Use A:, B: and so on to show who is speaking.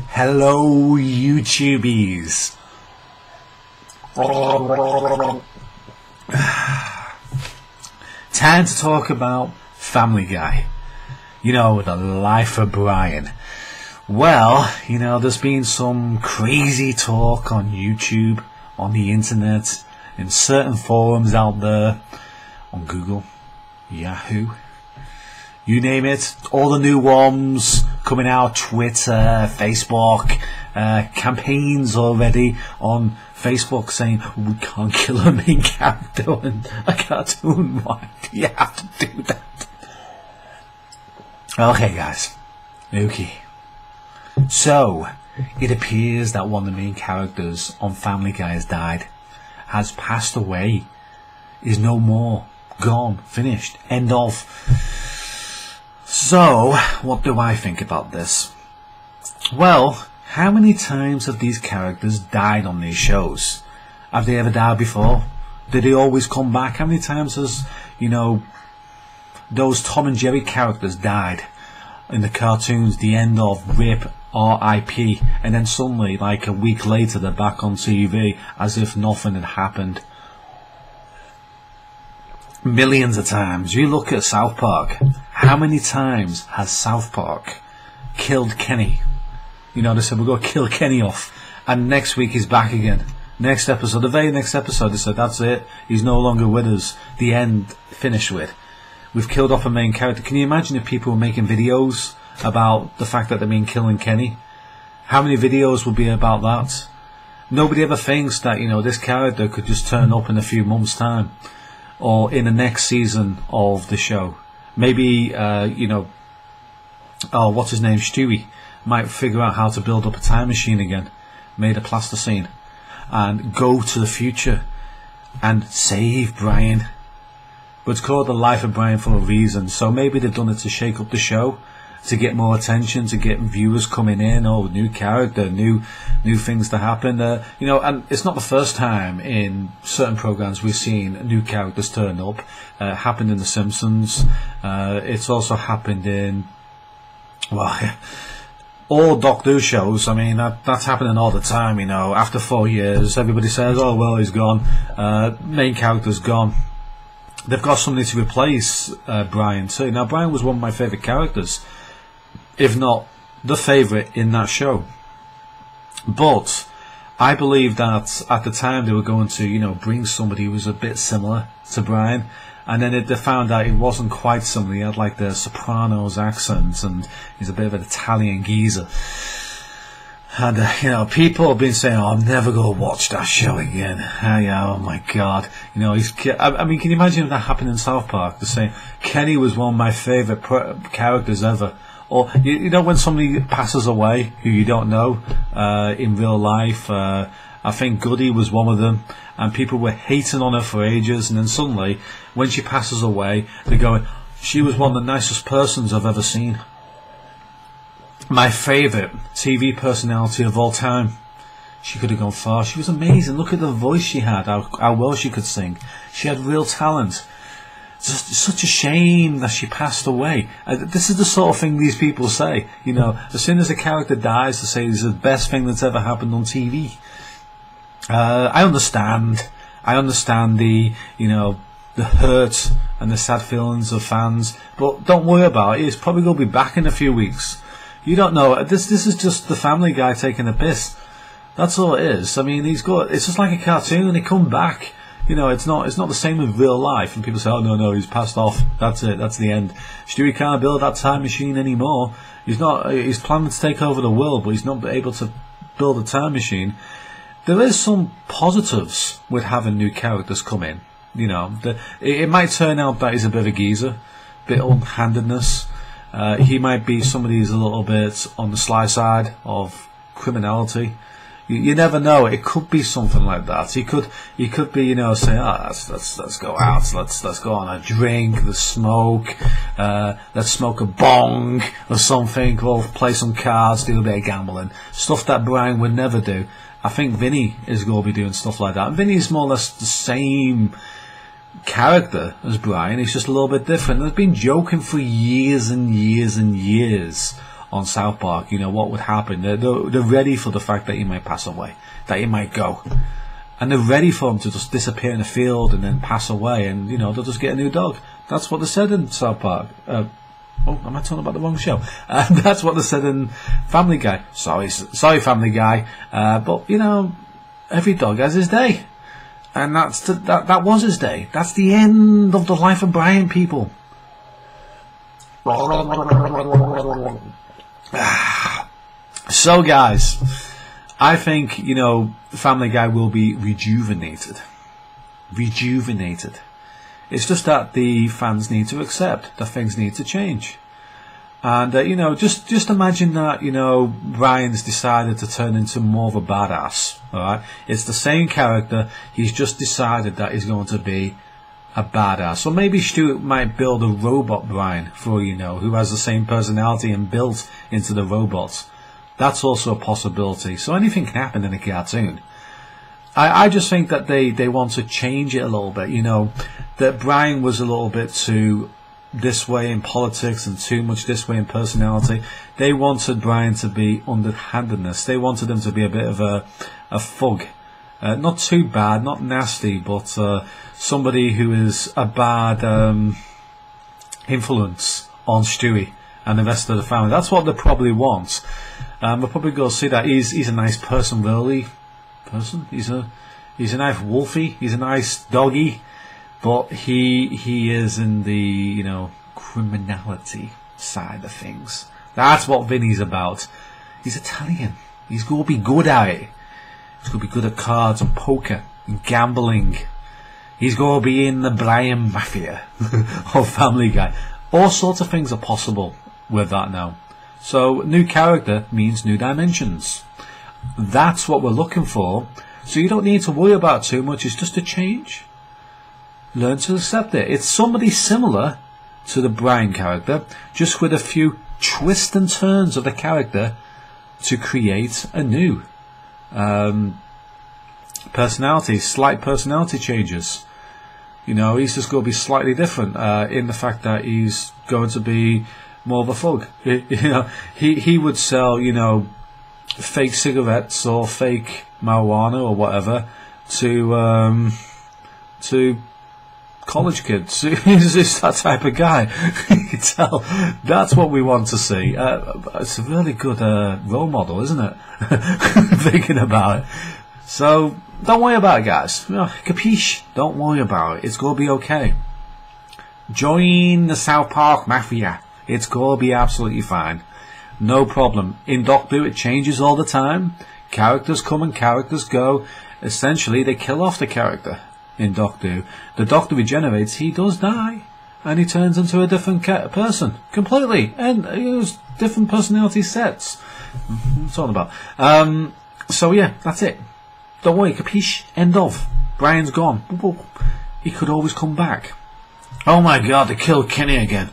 A: Hello, YouTubies. Time to talk about Family Guy. You know, the life of Brian. Well, you know, there's been some crazy talk on YouTube, on the internet, in certain forums out there, on Google, Yahoo, you name it, all the new ones coming out, Twitter, Facebook, campaigns already on Facebook saying we can't kill a main character in a cartoon. Why do you have to do that? Okay guys, okay. So, it appears that one of the main characters on Family Guy has died, has passed away, is no more, gone, finished, end of. So, what do I think about this? Well, how many times have these characters died on these shows? Have they ever died before? Did they always come back? How many times has, you know, those Tom and Jerry characters died in the cartoons, the end of, RIP, RIP, and then suddenly, like a week later, they're back on TV as if nothing had happened? Millions of times. You look at South Park. How many times has South Park killed Kenny? You know, they said we're going to kill Kenny off, and next week he's back again. Next episode, the very next episode, they said that's it, he's no longer with us. The end, finished with. We've killed off a main character. Can you imagine if people were making videos about the fact that they've been killing Kenny? How many videos would be about that? Nobody ever thinks that, you know, this character could just turn up in a few months' time, or in the next season of the show. Maybe, you know, oh, what's his name, Stewie, might figure out how to build up a time machine again, made of plasticine, and go to the future and save Brian. But it's called The Life of Brian for a reason. So maybe they've done it to shake up the show, to get more attention, to get viewers coming in. Oh, new character, new things to happen. You know, and it's not the first time in certain programs we've seen new characters turn up. Happened in The Simpsons. It's also happened in, well, all Doctor Who shows. I mean, that's happening all the time. You know, after 4 years, everybody says, "Oh well, he's gone. Main character's gone." They've got somebody to replace Brian too. Now, Brian was one of my favourite characters, if not the favourite in that show. But I believe that at the time they were going to, you know, bring somebody who was a bit similar to Brian, and then they found out it wasn't quite similar. He had like the Sopranos accent, and he's a bit of an Italian geezer. And you know, people have been saying, "Oh, I'm never going to watch that show again." Oh my God! You know, I mean, can you imagine if that happened in South Park? They're saying Kenny was one of my favourite characters ever. Or you know, when somebody passes away who you don't know in real life, I think Goody was one of them, and people were hating on her for ages, and then suddenly, when she passes away, they're going, "She was one of the nicest persons I've ever seen. My favourite TV personality of all time. She could have gone far. She was amazing. Look at the voice she had, how well she could sing. She had real talent. It's just such a shame that she passed away." This is the sort of thing these people say. You know, as soon as a character dies, they say it's the best thing that's ever happened on TV. I understand the, you know, the hurt and the sad feelings of fans, but don't worry about it. It's probably going to be back in a few weeks. You don't know. This is just the Family Guy taking a piss. That's all it is. I mean, it's just like a cartoon. They come back. You know, it's not the same with real life. And people say, "Oh no, he's passed off. That's it. That's the end. Stewie can't build that time machine anymore. He's planning to take over the world, but he's not able to build a time machine." There is some positives with having new characters come in. You know, it might turn out that he's a bit of a geezer, bit unhandedness. He might be somebody who's a little bit on the sly side of criminality. You never know. It could be something like that. He could be, you know, saying, let's go out, let's go on a drink, let's smoke, let's smoke a bong or something, or play some cards, do a bit of gambling, stuff that Brian would never do. I think Vinny is going to be doing stuff like that. And Vinny's more or less the same character as Brian. He's just a little bit different. They've been joking for years and years and years on South Park. You know what would happen. They're ready for the fact that he might pass away, that he might go, and they're ready for him to just disappear in the field and then pass away, and you know they'll just get a new dog. That's what they said in South Park. Oh, am I talking about the wrong show? That's what they said in Family Guy. Sorry, Family Guy. But you know, every dog has his day, and that was his day. That's the end of the life of Brian, people. So, guys, I think you know Family Guy will be rejuvenated. It's just that the fans need to accept that things need to change. And, you know, just imagine that, you know, Brian's decided to turn into more of a badass, alright? It's the same character, he's just decided that he's going to be a badass. Or maybe Stuart might build a robot Brian, for all you know, who has the same personality and built into the robots. That's also a possibility. So anything can happen in a cartoon. I just think that they want to change it a little bit, you know, that Brian was a little bit too this way in politics and too much this way in personality. They wanted Brian to be underhandedness. They wanted him to be a bit of a thug. Not too bad, not nasty, but somebody who is a bad influence on Stewie and the rest of the family. That's what they probably want. We'll probably go see that. He's a nice person, really. He's a nice wolfie. He's a nice doggy, but he is in the, you know, criminality side of things. That's what Vinny's about. He's Italian. He's going to be good at it. He's going to be good at cards and poker and gambling. He's going to be in the Brian Mafia or Family Guy. All sorts of things are possible with that now. So new character means new dimensions. That's what we're looking for. So you don't need to worry about too much. It's just a change. Learn to accept it. It's somebody similar to the Brian character, just with a few twists and turns of the character to create a new personality, slight personality changes. You know, he's just going to be slightly different in the fact that he's going to be more of a thug. You know, he would sell, you know, fake cigarettes or fake marijuana or whatever to college kids. He's just that type of guy. You can tell that's what we want to see. It's a really good role model, isn't it? Thinking about it. So don't worry about it, guys. Capiche? Don't worry about it. It's going to be okay. Join the South Park Mafia. It's going to be absolutely fine. No problem. In Doctor Who it changes all the time. Characters come and characters go. Essentially they kill off the character in Doctor Who. The Doctor regenerates, he does die. And he turns into a different person. Completely. And it was different personality sets. That's all about. So yeah, that's it. Don't worry, capiche? End of. Brian's gone. He could always come back. Oh my god, they killed Kenny again.